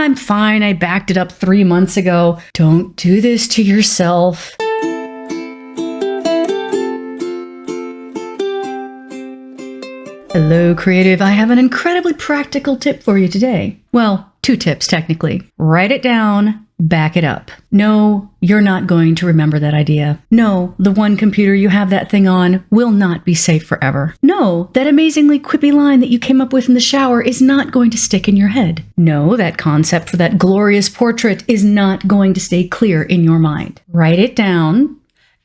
I'm fine. I backed it up 3 months ago. Don't do this to yourself. Hello, creative. I have an incredibly practical tip for you today. Well, 2 tips technically. Write it down, back it up. No, you're not going to remember that idea. No, the one computer you have that thing on will not be safe forever. No, that amazingly quippy line that you came up with in the shower is not going to stick in your head. No, that concept for that glorious portrait is not going to stay clear in your mind. Write it down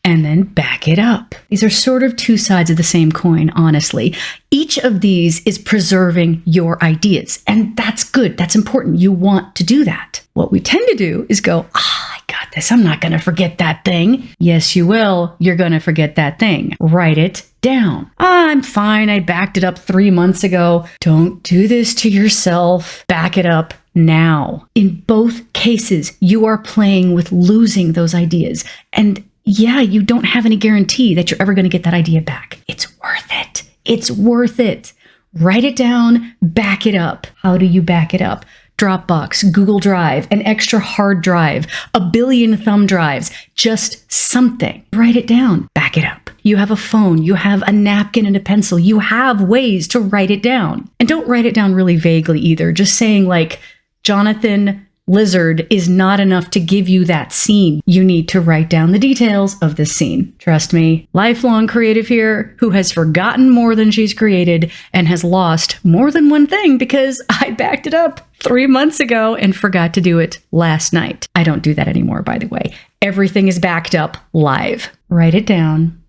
and then back it up. These are sort of 2 sides of the same coin, honestly. Each of these is preserving your ideas, and that's good. That's important. You want to do that. What we tend to do is go, I got this. I'm not going to forget that thing. Yes, you will. You're going to forget that thing. Write it down. I'm fine. I backed it up 3 months ago. Don't do this to yourself. Back it up now. In both cases, you are playing with losing those ideas. And yeah, you don't have any guarantee that you're ever going to get that idea back. It's worth it. It's worth it. Write it down, back it up. How do you back it up? Dropbox, Google Drive, an extra hard drive, a billion thumb drives, just something. Write it down, back it up. You have a phone, you have a napkin and a pencil. You have ways to write it down. And don't write it down really vaguely either. Just saying like, Jonathan Lizard is not enough to give you that scene. You need to write down the details of this scene. Trust me, lifelong creative here who has forgotten more than she's created and has lost more than one thing because I backed it up 3 months ago and forgot to do it last night. I don't do that anymore, by the way. Everything is backed up live. Write it down.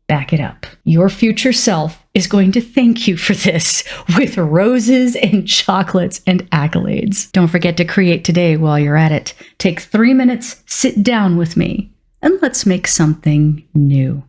Back it up. Your future self is going to thank you for this with roses and chocolates and accolades. Don't forget to create today while you're at it. Take 3 minutes, sit down with me, and let's make something new.